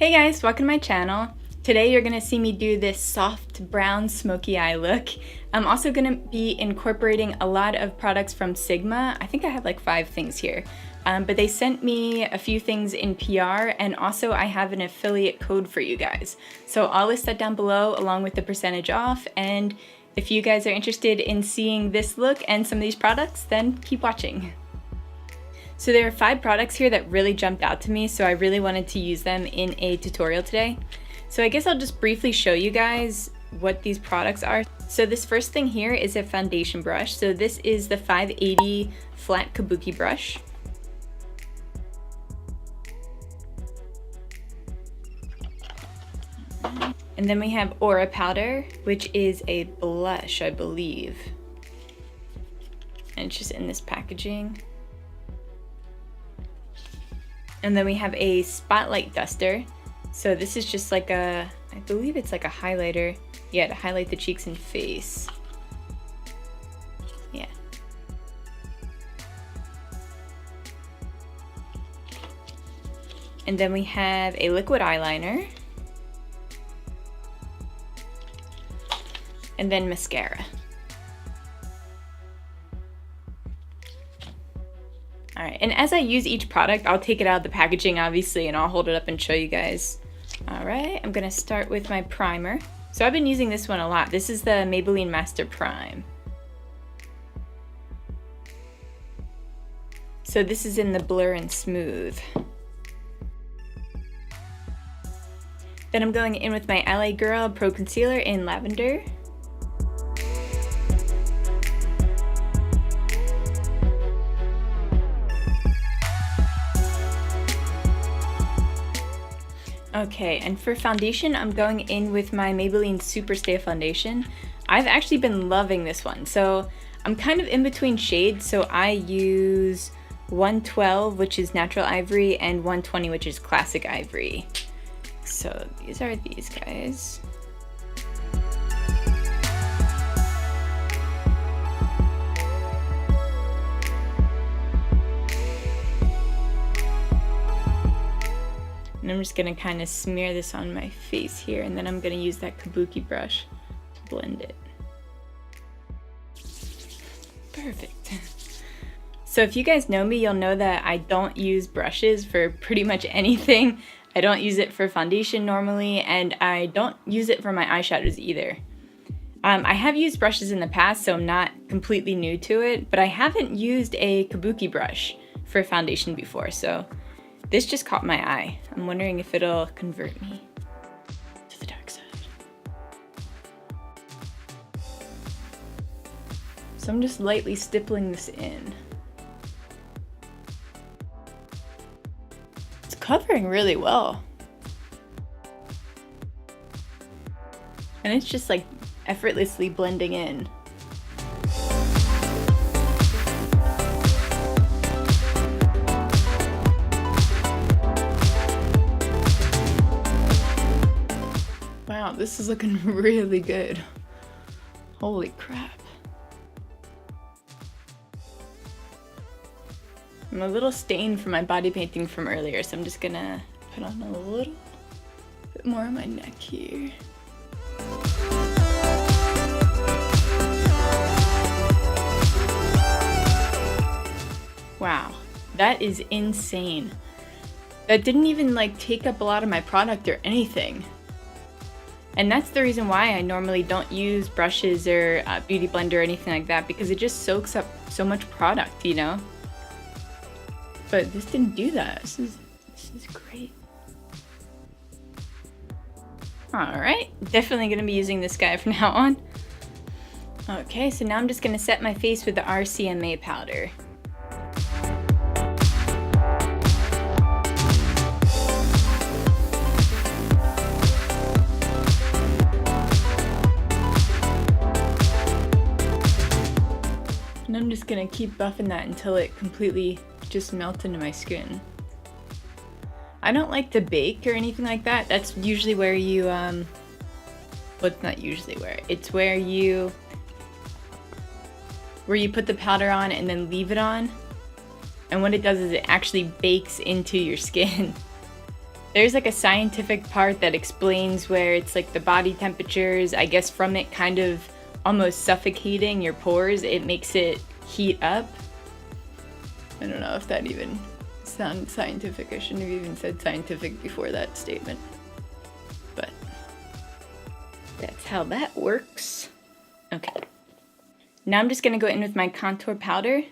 Hey guys, welcome to my channel. Today you're going to see me do this soft brown smoky eye look. I'm also going to be incorporating a lot of products from Sigma. I think I have like 5 things here. But they sent me a few things in PR, and also I have an affiliate code for you guys. So I'll list that down below along with the percentage off, and if you guys are interested in seeing this look and some of these products, then keep watching. So there are 5 products here that really jumped out to me, so I really wanted to use them in a tutorial today. So I guess I'll just briefly show you guys what these products are. So this first thing here is a foundation brush. So this is the 580 flat Kabuki brush. And then we have Aura powder, which is a blush, I believe. And it's just in this packaging. And then we have a spotlight duster. So this is just like a, I believe it's like a highlighter. Yeah, to highlight the cheeks and face. Yeah. And then we have a liquid eyeliner. And then mascara. Alright, and as I use each product, I'll take it out of the packaging, obviously, and I'll hold it up and show you guys. Alright, I'm gonna start with my primer. So I've been using this one a lot. This is the Maybelline Master Prime. So this is in the Blur and Smooth. Then I'm going in with my LA Girl Pro Concealer in Lavender. Okay, and for foundation, I'm going in with my Maybelline Super Stay Foundation. I've actually been loving this one. So I'm kind of in between shades, so I use 112, which is Natural Ivory, and 120, which is Classic Ivory. So these are these guys. And I'm just gonna kind of smear this on my face here, and then I'm gonna use that Kabuki brush to blend it. Perfect. So if you guys know me, you'll know that I don't use brushes for pretty much anything. I don't use it for foundation normally, and I don't use it for my eyeshadows either. I have used brushes in the past, so I'm not completely new to it, but I haven't used a Kabuki brush for foundation before, so this just caught my eye. I'm wondering if it'll convert me to the dark side. So I'm just lightly stippling this in. It's covering really well. And it's just like effortlessly blending in. Wow, this is looking really good. Holy crap. I'm a little stained from my body painting from earlier, so I'm just gonna put on a little bit more on my neck here. Wow, that is insane. That didn't even like take up a lot of my product or anything. And that's the reason why I normally don't use brushes or beauty blender or anything like that, because it just soaks up so much product, you know? But this didn't do that. This is great. Alright, definitely gonna be using this guy from now on. Okay, so now I'm just gonna set my face with the RCMA powder. And I'm just gonna keep buffing that until it completely just melts into my skin. I don't like to bake or anything like that. That's usually where you, well, it's not usually where. It's where you put the powder on and then leave it on. And what it does is it actually bakes into your skin. There's like a scientific part that explains where it's like the body temperatures, I guess from it kind of almost suffocating your pores, it makes it heat up. I don't know if that even sounds scientific. I shouldn't have even said scientific before that statement. But that's how that works. Okay. Now I'm just gonna go in with my contour powder.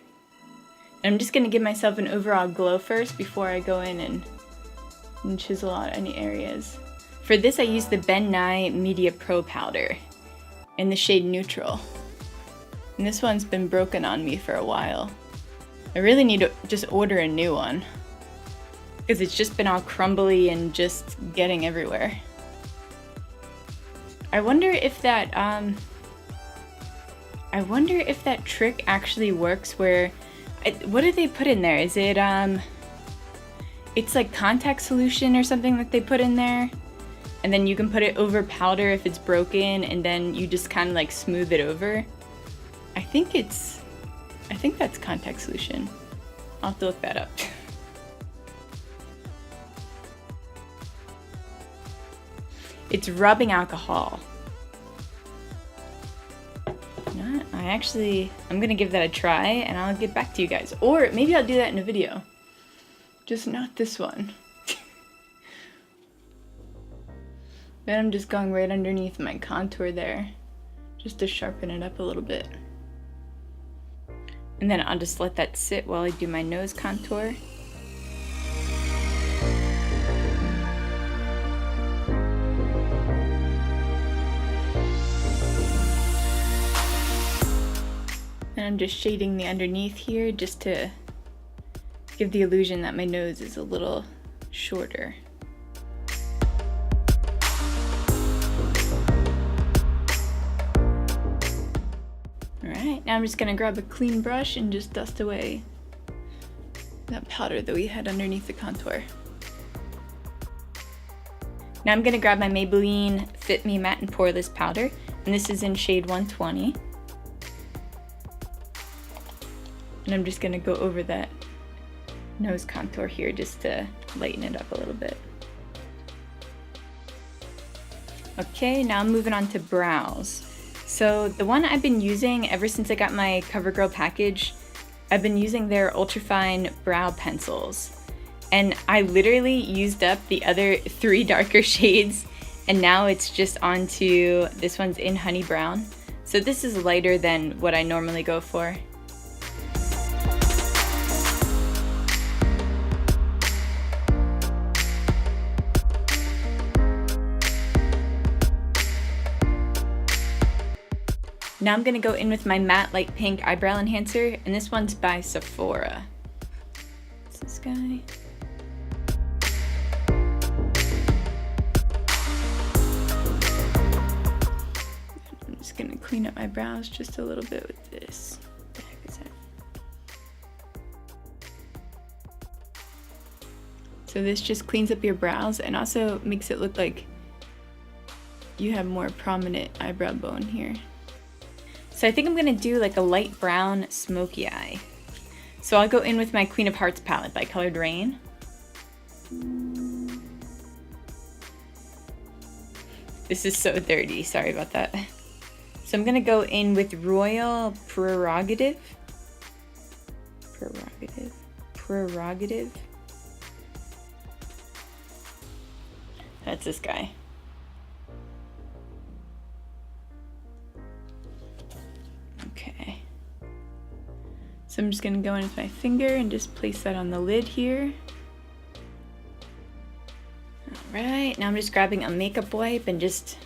And I'm just gonna give myself an overall glow first before I go in and chisel out any areas. For this I use the Ben Nye Media Pro powder in the shade Neutral. And this one's been broken on me for a while. I really need to just order a new one because it's just been all crumbly and just getting everywhere. I wonder if that trick actually works where, what did they put in there? Is it, it's like contact solution or something that they put in there? And then you can put it over powder if it's broken and then you just kind of like smooth it over. I think that's contact solution. I'll have to look that up. It's rubbing alcohol. I'm gonna give that a try and I'll get back to you guys. Or maybe I'll do that in a video. Just not this one. Then I'm just going right underneath my contour there, just to sharpen it up a little bit. And then I'll just let that sit while I do my nose contour. And I'm just shading the underneath here just to give the illusion that my nose is a little shorter. Alright, now I'm just gonna grab a clean brush and just dust away that powder that we had underneath the contour. Now I'm gonna grab my Maybelline Fit Me Matte and Poreless powder, and this is in shade 120. And I'm just gonna go over that nose contour here just to lighten it up a little bit. Okay, now I'm moving on to brows. So the one I've been using ever since I got my CoverGirl package, I've been using their ultrafine brow pencils. And I literally used up the other 3 darker shades and now it's just onto, this one's in Honey Brown. So this is lighter than what I normally go for. Now I'm gonna go in with my matte light pink eyebrow enhancer, and this one's by Sephora. It's this guy. I'm just gonna clean up my brows just a little bit with this. What the heck is that? So this just cleans up your brows and also makes it look like you have more prominent eyebrow bone here. So I think I'm gonna do like a light brown smoky eye. So I'll go in with my Queen of Hearts palette by Colored Rain. This is so dirty, sorry about that. So I'm gonna go in with Royal Prerogative. Prerogative. That's this guy. Okay. So I'm just gonna go in with my finger and just place that on the lid here. Alright, now I'm just grabbing a makeup wipe and just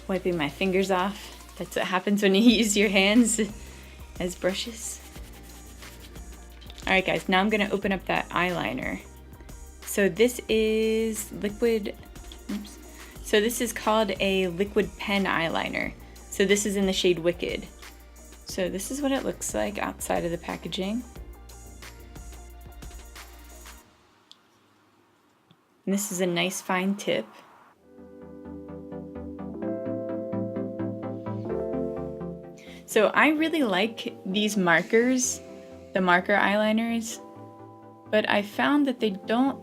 wiping my fingers off. That's what happens when you use your hands as brushes. Alright guys, now I'm gonna open up that eyeliner. So this is liquid, oops. So this is called a liquid pen eyeliner. So this is in the shade Wicked. So this is what it looks like outside of the packaging. And this is a nice fine tip. So I really like these markers, the marker eyeliners, but I found that they don't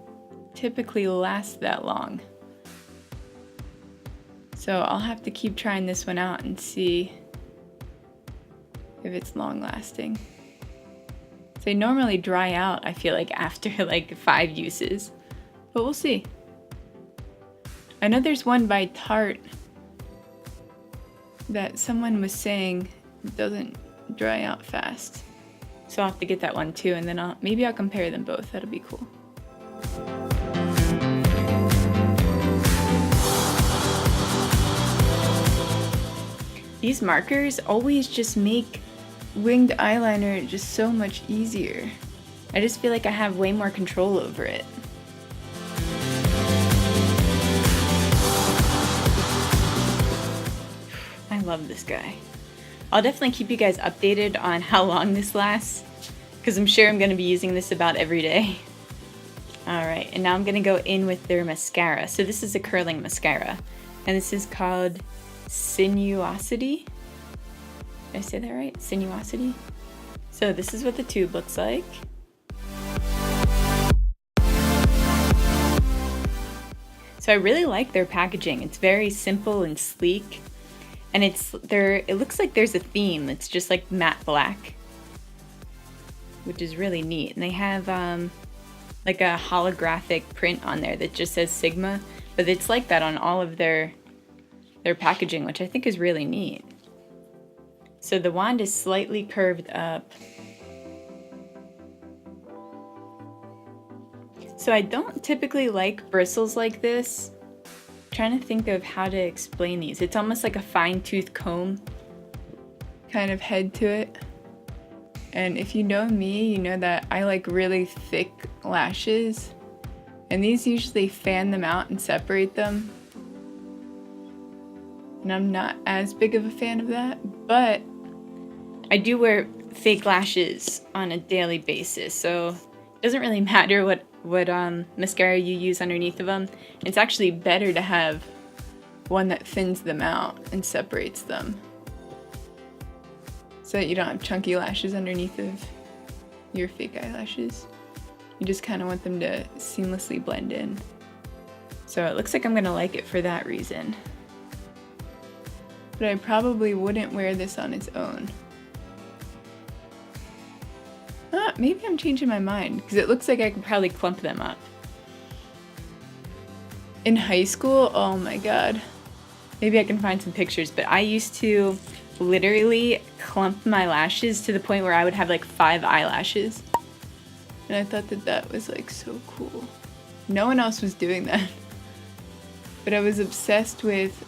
typically last that long. So I'll have to keep trying this one out and see if it's long lasting. They normally dry out, I feel like, after like 5 uses, but we'll see. I know there's one by Tarte that someone was saying doesn't dry out fast. So I'll have to get that one too, and then maybe I'll compare them both. That'll be cool. These markers always just make winged eyeliner just so much easier. I just feel like I have way more control over it. I love this guy. I'll definitely keep you guys updated on how long this lasts, because I'm sure I'm going to be using this about every day. Alright, and now I'm going to go in with their mascara. So this is a curling mascara, and this is called Sinuosity. Did I say that right? Sinuosity? So this is what the tube looks like. So I really like their packaging. It's very simple and sleek. And it looks like there's a theme. It's just like matte black, which is really neat. And they have like a holographic print on there that just says Sigma, but it's like that on all of their packaging, which I think is really neat. So the wand is slightly curved up. So I don't typically like bristles like this. I'm trying to think of how to explain these. It's almost like a fine-tooth comb kind of head to it. And if you know me, you know that I like really thick lashes. And these usually fan them out and separate them. And I'm not as big of a fan of that, but I do wear fake lashes on a daily basis, so it doesn't really matter what mascara you use underneath of them. It's actually better to have one that thins them out and separates them, so that you don't have chunky lashes underneath of your fake eyelashes. You just kind of want them to seamlessly blend in. So it looks like I'm gonna like it for that reason. But I probably wouldn't wear this on its own. Maybe I'm changing my mind, because it looks like I could probably clump them up. In high school, oh my god. Maybe I can find some pictures, but I used to literally clump my lashes to the point where I would have like 5 eyelashes. And I thought that that was like so cool. No one else was doing that. But I was obsessed with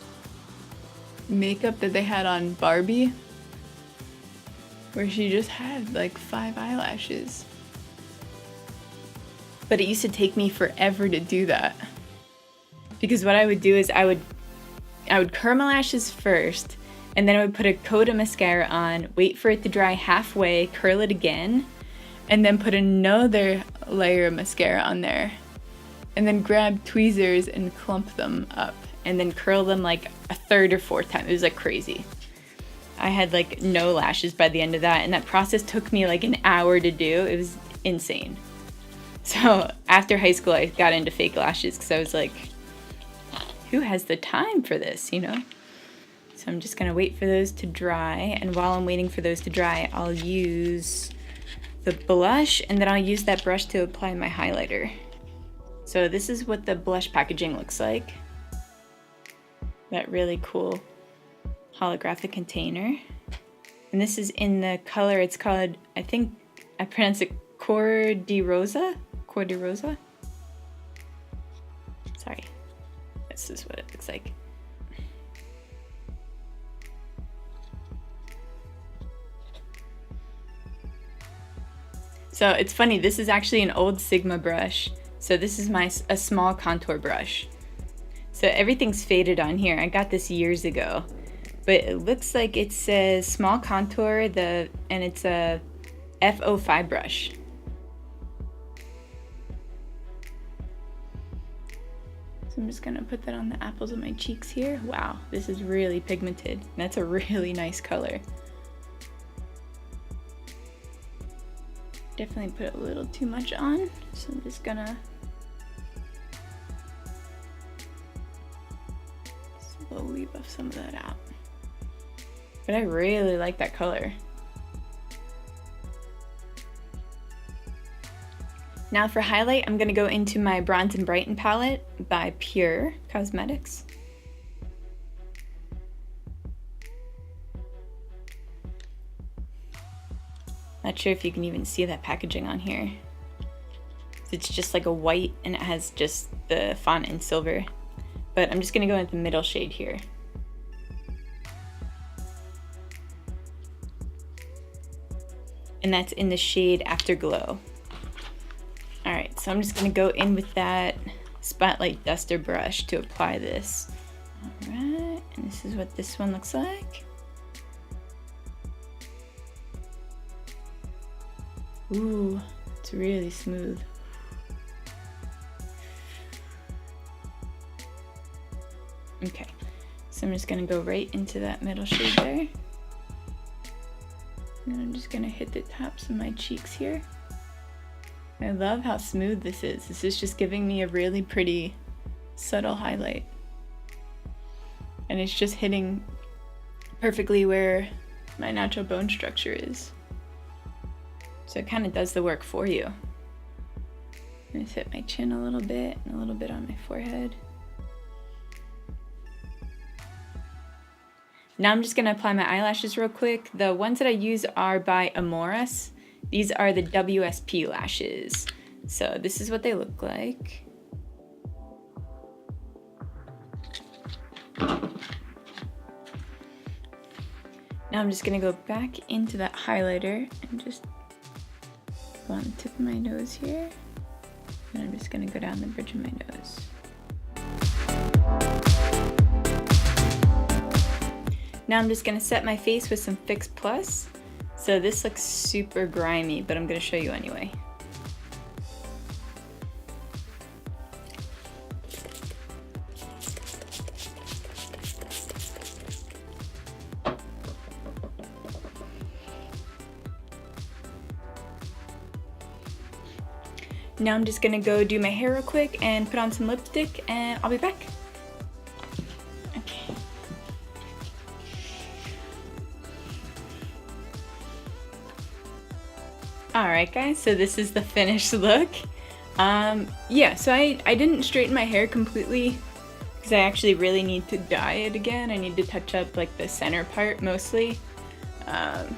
makeup that they had on Barbie, where she just had like 5 eyelashes. But it used to take me forever to do that. Because what I would do is I would curl my lashes first, and then I would put a coat of mascara on, wait for it to dry halfway, curl it again, and then put another layer of mascara on there. And then grab tweezers and clump them up, and then curl them like a 3rd or 4th time. It was like crazy. I had like no lashes by the end of that, and that process took me like an hour to do. It was insane. So after high school, I got into fake lashes because I was like, who has the time for this, you know? So I'm just gonna wait for those to dry, and while I'm waiting for those to dry, I'll use the blush, and then I'll use that brush to apply my highlighter. So this is what the blush packaging looks like. That really cool holographic container. And this is in the color, it's called, I think I pronounce it Cor-De-Rosa? Cor-De-Rosa? Sorry. This is what it looks like. So it's funny, this is actually an old Sigma brush. So this is a small contour brush. So everything's faded on here. I got this years ago. But it looks like it says small contour, and it's a F05 brush. So I'm just gonna put that on the apples of my cheeks here. Wow, this is really pigmented. That's a really nice color. Definitely put a little too much on, so I'm just gonna slowly buff some of that out. But I really like that color. Now for highlight, I'm gonna go into my Bronze and Brighten palette by Pure Cosmetics. Not sure if you can even see that packaging on here. It's just like a white and it has just the font in silver. But I'm just gonna go into the middle shade here. And that's in the shade Afterglow. All right, so I'm just gonna go in with that Spotlight Duster brush to apply this. All right, and this is what this one looks like. Ooh, it's really smooth. Okay, so I'm just gonna go right into that middle shade there. And I'm just gonna hit the tops of my cheeks here. I love how smooth this is. This is just giving me a really pretty, subtle highlight. And it's just hitting perfectly where my natural bone structure is. So it kind of does the work for you. I'm gonna hit my chin a little bit and a little bit on my forehead. Now I'm just gonna apply my eyelashes real quick. The ones that I use are by Amoris. These are the WSP lashes. So this is what they look like. Now I'm just gonna go back into that highlighter and just go on the tip of my nose here. And I'm just gonna go down the bridge of my nose. Now I'm just gonna set my face with some Fix Plus. So this looks super grimy, but I'm gonna show you anyway. Now I'm just gonna go do my hair real quick and put on some lipstick and I'll be back. Okay. Alright guys, so this is the finished look. Yeah, so I didn't straighten my hair completely because I actually really need to dye it again. I need to touch up like the center part mostly. And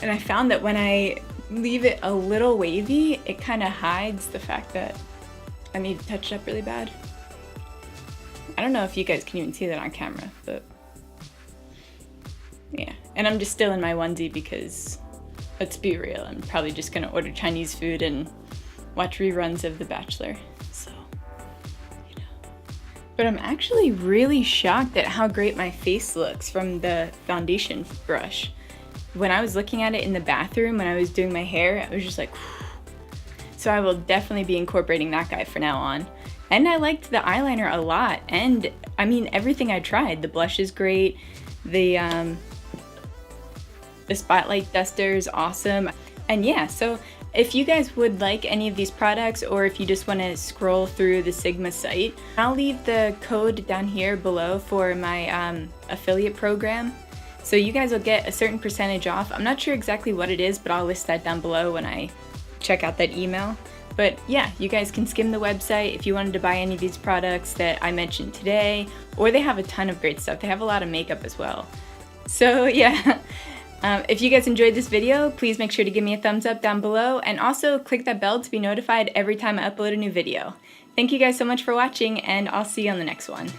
I found that when I leave it a little wavy, it kind of hides the fact that I need to touch it up really bad. I don't know if you guys can even see that on camera, but yeah. And I'm just still in my onesie because, let's be real, I'm probably just gonna order Chinese food and watch reruns of The Bachelor, so, you know. But I'm actually really shocked at how great my face looks from the foundation brush. When I was looking at it in the bathroom when I was doing my hair, I was just like, whew. So I will definitely be incorporating that guy for now on. And I liked the eyeliner a lot, and I mean everything I tried. The blush is great, the Spotlight Duster is awesome. And yeah, so if you guys would like any of these products, or if you just want to scroll through the Sigma site, I'll leave the code down here below for my affiliate program. So you guys will get a certain percentage off. I'm not sure exactly what it is, but I'll list that down below when I check out that email. But yeah, you guys can skim the website if you wanted to buy any of these products that I mentioned today, or they have a ton of great stuff. They have a lot of makeup as well. So yeah, if you guys enjoyed this video, please make sure to give me a thumbs up down below, and also click that bell to be notified every time I upload a new video. Thank you guys so much for watching, and I'll see you on the next one.